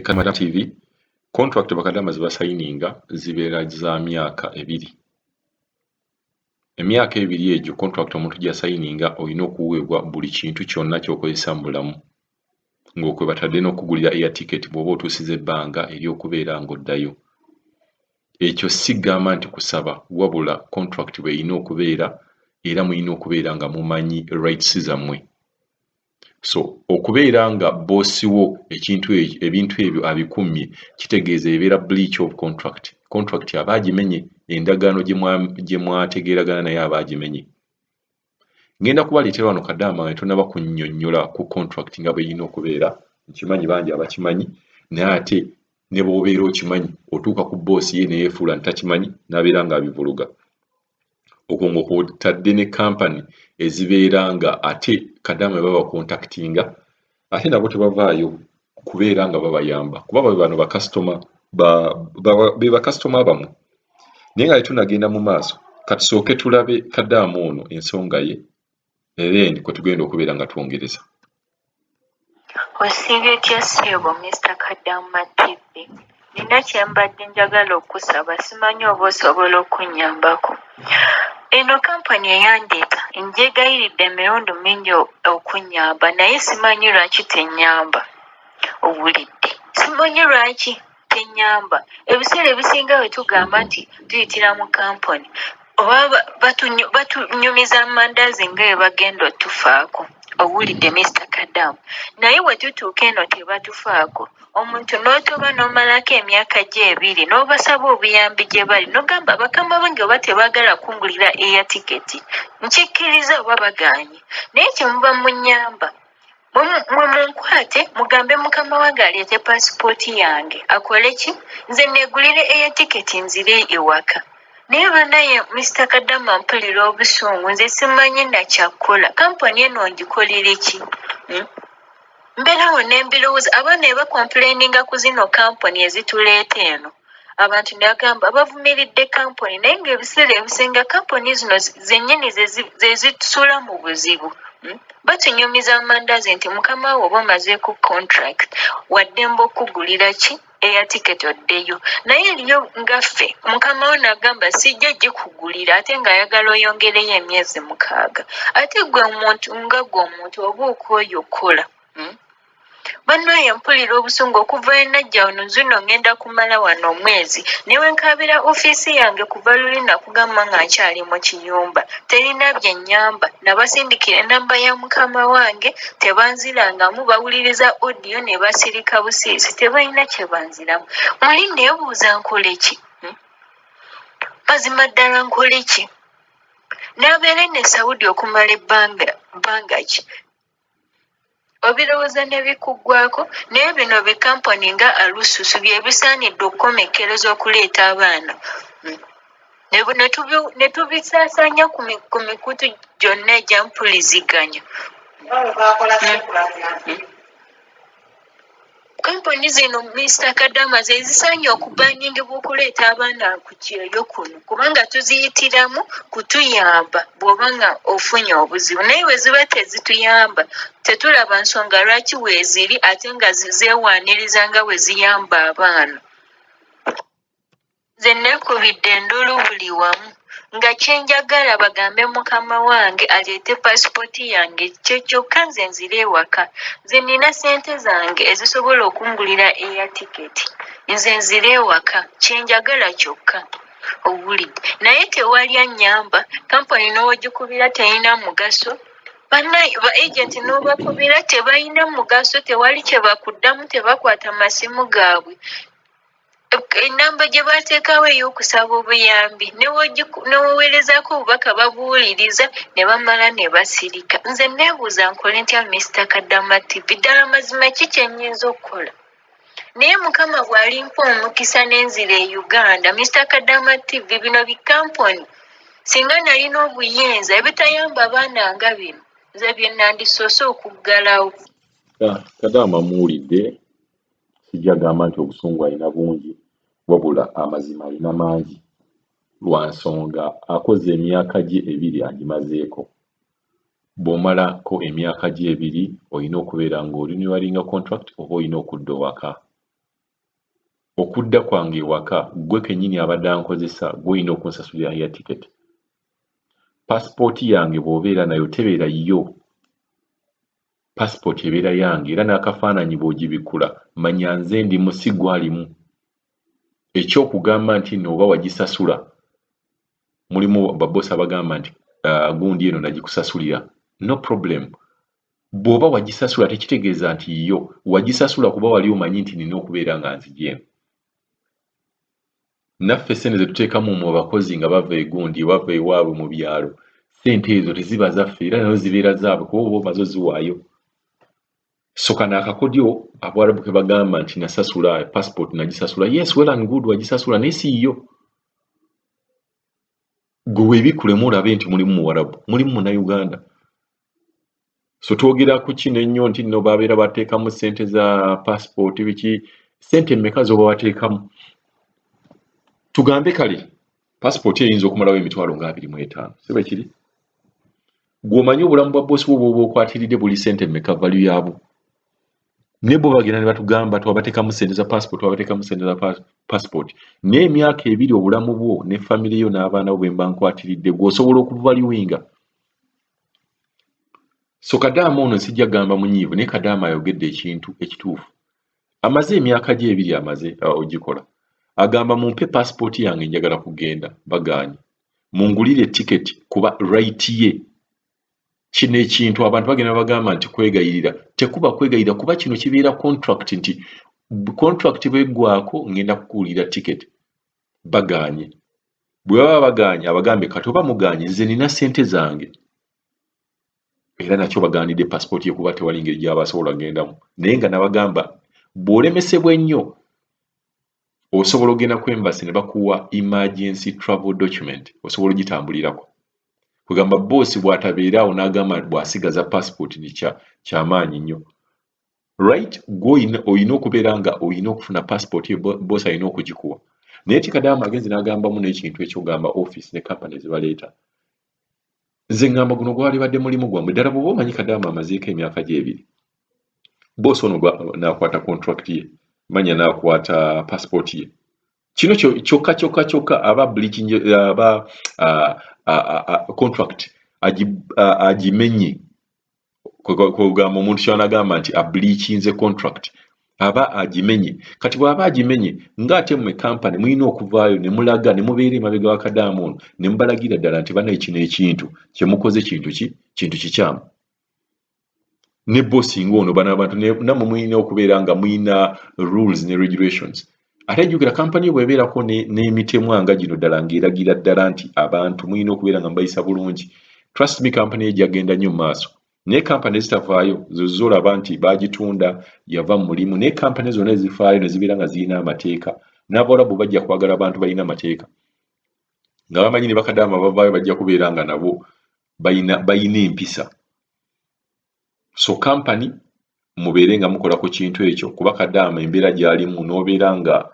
Kadaama TV contract bakadaama zibasayininga zibeera za myaka 2. Emyaka 2 egyo contract omuntu gyasayininga olina okuweebwa buli kintu kyonna ky'okozesa mu bulamu ng'okwe batadde n'okugulira airticket bw'oba otuusiza ebbanga ery'okubeera ng'oddayo. Ekyo sigamba nti kusaba wabula contract bw'erina okubeera era mulina okubeera nga mumanyi rights zammwe. So okubeera nga boosi wo ebintu ebyo abikumye kitegeeza ebeera breach of contract. Contract aba agimenye, endagaano gye mwategeeragana naye aba agimenye. Ngenda kubaleetera wano Kadaama nga tonaba kunnyonnyola ku contract nga bw'erina okubeera, nkimanyi bangi abakimanyi naye ate ne bw'obeera okimanyi otuuka ku boosi ye neyeefuula ntakimanyi n'abeera ng'abivuluga. Okwo ng'okwotadde ne kampani ezibeera nga ate Kadaama baba contactinga ate nabo tebavaayo kubeera nga babayamba kuba bano be bakasitoma bammwe. Naye nga tunagenda mu maaso katusooke tulabe Kadaama ono ensonga ye then kwe tugenda okubeera nga twongereza. Osiibye otya ssebo Mr. Kadaama TV? Nina kye mbadde njagala okusaba, simanyi oba osobola okunnyambako. Eno kampani eyandeeta njegayiridde emirundi mingi okunnyamba naye simanyi lwaki tennyamba. Owulidde? Simanyi lwaki tennyamba. Ebiseera ebisinga bwe tugamba nti tuyitira mu kampani oba batunyumiza amandaazi nga bwe bagenda otufaako. Owulidde Mr. Kadaama? Naye we tutuuka eno tebatufaako. Omuntu n'otoba n'omalako emyaka gye 2 n'obasaba obuyambi gye bali n'ogamba bakama bange oba tebaagala kungulira airticket nkikkiriza oba bagaanye. Naye kye muba munnyamba mwe munkwate mugambe mukama wange aleete paasipooti yange akole ki? Nze neegulire airticket nzire ewaka. Naye banaye Mr. Kadaama mpulira obusungu, nze simanyi nakyakukola. Kampani eno ngikolere ki? Mbeerawo n'embirowooza abaana ne bakomplaininga ku zino kampani ezituleeta eno. Abantu ne bagamba bavumiridde kampani naye ng'ebiseera ebisinga kampani zino zennyini ze zitusula mu buzibu. Batunyumiza amandaazi nti mukama wo oba omazeeku contract waddembe okugulira ki? Airticket oddeyo. Naye eriyo ngaffe mukama wo n'agamba sijja gikugulira ate ng'ayagala oyongereyo emyezi 6. Ate gwe omuntu nga gwe omuntu oba okwoyo kola. Bannaaye mpulira obusungu okuva enajja wano zino ngenda kumala wano omwezi newe nkabira ofiisi yange kuva luli nakugamba nga nkyali mu kiyumba terina bye nnyamba. Nabasindikira enamba ya mukama wange tebanzirangamu, bawuliriza audio ne basirika busiisi tebalina kye banziramu. Muli neebuuza nkole ki? Mazima ddala nkole ki? N'abeera ne Saudi okumala ebbanga ki? Obirowooza ne bikuggwako naye bino bikampani nga alususu bye bisaanidde okukomekkereza okuleeta abaana. Ne tubisaasaanya ku mikutu gyonna egyampuliziganya. Kampani zino Mr. Kadaama ze zisaanye okubanyingibwa okuleeta abaana ku kyeyo kuno kubanga tuziyitiramu kutuyamba bw'oba nga ofunye obuzibu. Naye bwe ziba tezituyamba tetulaba nsonga lwaki weeziri ate nga zeewaaniriza nga bwe ziyamba abaana. Nze neekubidde endulu buli wamu nga kyenjagala bagambe mukama wange aleete paasipooti yange kyokka nze nzire ewaka. Nze nina ssente zange ezisobola okungulira airticket nze nzire ewaka kyenjagala kyokka. Owulidde? Naye tewali annyamba. Kampani n'owagikubira terina mugaso. Bannaye ba agenti n'obakubira tebalina mugaso, tewali kye bakuddamu, tebakwata masimu gaabwe. Enamba gye baateekawo ey'okusaba obuyambi newoweerezaako obubaka babuwuliriza ne bamala ne basirika. Nze neebuuza nkole ntya Mr. Kadaama TV? Ddala mazima ki kye nnyinza okukola? Naye mukama bw'alimpa omukisa n'enzira e Uganda Mr. Kadaama TV bino bikampani singa nalina obuyinza ebitayamba abaana nga bino nze bye nandisoose okuggalawo. Kadaama muwulidde, sijja gamba nti obusungu alina bungi wabula amazima alina mangi lwa nsonga akoze emyaka gye 2 agimazeeko. bw'omalako emyaka gye ebiri olina okubeera ng'orenewinga contract oba olina okudda ewaka. Okudda kwange ewaka gwe kennyini abadde ankozesa gw'olina okunsasulira air ticket. Passport yange bw'obeera nayo tebeera yo. Passport ebeera yange era n'akafaananyi bw'ogibikula manya nze ndi musigwalimu. Ekyokugamba nti nno oba wagisasula mulimu babosi abagamba nti gundi eno nagikusasulira. No problem. Bw'oba wagisasula tekitegeeza nti yo wagisasula kuba wali omanyi nti nina okubeera nga nzigyeemu. Naffe ssente ze tuteekamu mu abakozi nga bava egundi bava ewaabwe mu byalo, ssente ezo teziba zaffe era nazo zibeera zaabwe kuba oba omaze oziwaayo. So kano akakodyo Abawarabu ke bagamba nti nasasula passport nagisasula, yes well and good wagisasula naye si yo. Gwe weebikulemu olabe nti mulimu Muwarabu, mulimu Munnayuganda. So twogera ku kino ennyo nti nno babeera bateekamu ssente za passport biki, ssente mmeka z'oba wateekamu? Tugambe kale passport eyinza okumalawo emitwalo nga 25, si bwe kiri? Gw'omanyi obulamu bwa boosi bwo bw'oba okwatiridde buli ssente mmeka value yaabwo. Ne bo bagenda ne batugamba twabateekamu ssente za passport, twabateekamu ssente za passport. Naye emyaka ebiri obulamu bwo ne family yo n'abaana bo bwe mba nkwatiridde gw'osobola okuvaluinga. So Kadaama ono sijja gamba munyiivu naye Kadaama ayogedde ekintu ekituufu. Amaze emyaka gye ebiri amaze ogikola. Agamba mumpe passport yange njagala kugenda bagaanye. Mungulire ticket kuba right ye. Kino ekintu abantu bagenda bagamba nti kwegayirira. Tekuba kwegayirira kuba kino kibeera contract nti contract bweggwako ngenda kukuulira ticket. Bagaanye. Bwe baba bagaanye abagambe kati oba mugaanye nze nina ssente zange. Era nakyo bagaanidde passport ye kuba tewali ngeri gy'abasobola gendamu. Naye nga nabagamba bw'olemesebwa ennyo osobola ogenda ku embassy ne bakuwa emergency travel document osobola ogitambulirako. Kugamba boosi bw'atabeeraawo n'agamba bw'asigaza passport ni kyamaanyi nnyo. Right, olina okubeera nga olina okufuna passport ye boosi alina okugikuwa. Naye Kadaama agenze n'agambamu n'ekintu ekyogamba office ne company ze baleeta. Nze ngamba guno gwalibadde mulimu gwammwe ddala bw'oba omanyi Kadaama amazeeko emyaka gye ebiri. Boosi ono n'akwata contract ye. Manya n'akwata passport ye. Kino kyokka aba bleaching aba contract agimenye kugamba omuntu ky'anagamba nti ableachinze contract aba agimenye. Kati bw'aba agimenye ng'ate mmwe company mulina okuvaayo ne mulaga ne mubeera emabega wa Kadaama ono ne mubalagira ddala nti banaye kino ekintu kye mukoze kintu kikyamu. Ne boosi ng'ono bano abantu nammwe mulina okubeera nga mulina rules ne regulations. Ate jjukira company bw'ebeerako n'emitemwa nga gino ddala ng'eragira ddala nti abantu mulina okubeera nga mbayisa bulungi. Trust me company ejja genda nnyo mu maaso. Naye company ezitavaayo zolaba nti baagitunda yava mu mulimu. Naye company zonna ezifaayo ne zibeera nga zirina amateeka. N'Abawarabu bajja kwagala abantu balina amateeka. Nga bamanyi ne Bakadaama bavaayo bajja kubeera nga nabo bayina empisa. So company mubeere nga mukola ku kintu ekyo kuba Kadaama embeera gy'alimu n'obeera nga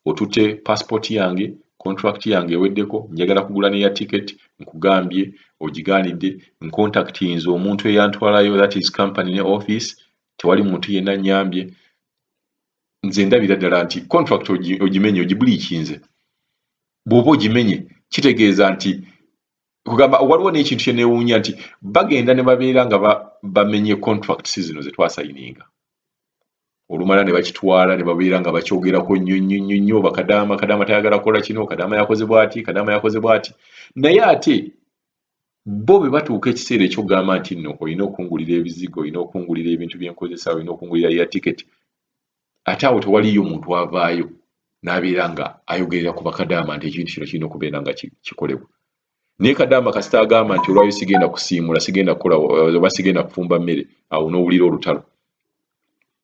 otute passport yange, contract yange eweddeko, njagala kugula ne air ticket, nkugambye ogigaanidde, nkontaktinze omuntu eyantwalayo that is company ne office, tewali muntu yenna nnyambye. Nze ndabira ddala nti contract ogimenye ogibleachinze. Bw'oba ogimenye kitegeeza nti kugamba waliwo n'ekintu kye neewuunya nti bagenda ne babeera nga bamenye contract si zino ze twasayininga. Olumala ne bakitwala ne babeera nga bakyogerako nnyo Kadaama tayagala kukola kino, Kadaama yakoze bw'ati, Kadaama yakoze bw'ati. Naye ate bo bwe batuuka ekiseera ekyogamba nti nno olina okungulira ebizigo, olina okungulira ebintu byenkozesa, olina okungulira air ticket. Ate awo tewaliyo muntu avaayo n'abeera nga ayogerera ku Bakadaama nti ekintu kino kirina okubeera nga kikolebwa. Naye Kadaama kasita agamba nti olwayo sigenda kusiimula, sigenda kukola oba sigenda kufumba mmere, awo n'owulira olutalo.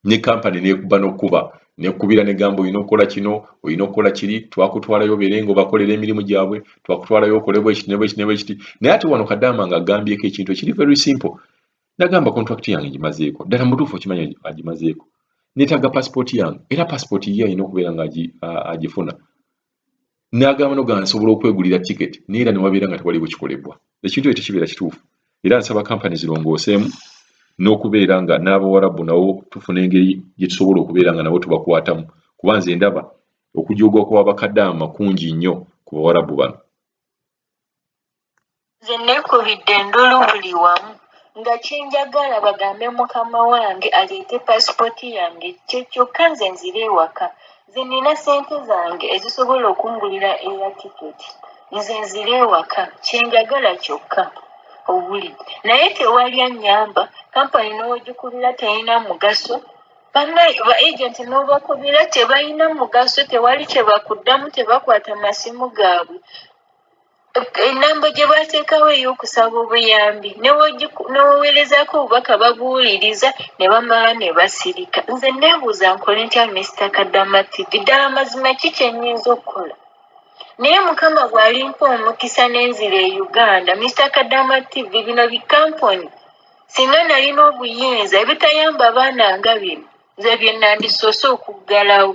Ne company n'ekuba n'okkuba n'ekkubira n'egamba olina okukola kino, olina okukola kiri, twakutwalayo obeere ng'obakolera emirimu gyabwe, twakutwalayo okole bwekiti ne bwekiti ne bwekiti. Naye ate wano Kadaama ng'agambyeko ekintu ekiri very simple. N'agamba contract yange ngimazeeko, ddala mutuufu okimanya agimazeeko. Neetaaga passport yange, era passport ye alina okubeera nga agifuna. N'agamba nsobola okwegulira ticket, naye era ne wabeera nga tewali bwe kikolebwa. Ekintu ekyo kibeera kituufu. era nsaba kampani zirongooseemu n'okubeera nga n'abawarabu nabo tufuna engeri gye tusobola okubeera nga nabo tubakwatamu kuba nze ndaba okujooga kwa Kadaama kungi nnyo ku bawarabu bano. Nze neekubidde endulu buli wamu nga kyenjagala bagambe mukama wange aleete paasipooti yange kyokka nze nzire ewaka. Nze nina ssente zange ezisobola okungulira airticket. Nze nzire ewaka kyenjagala kyokka obuli. Naye tewali annyamba, kampani n'ogikubira terina mugaso. Ba agenti n'obakubira tebalina mugaso, tewali kye bakuddamu, tebakwata masimu gaabwe. Ennamba gye baateekawo ey'okusaba obuyambi n'owewerezaako obubaka babuwuliriza ne bamala ne basirika. Nze neebuuza nkole ntya Mr. Kadaama TV, ddala mazima ki kye nnyinza okukola? Naye Mukama bw'alimpa omukisa n'enzira e Uganda, Mr. Kadaama TV bino bikampuni singa nalina obuyinza ebitayamba baana nga bino nze bye nandisoose okuggalawo.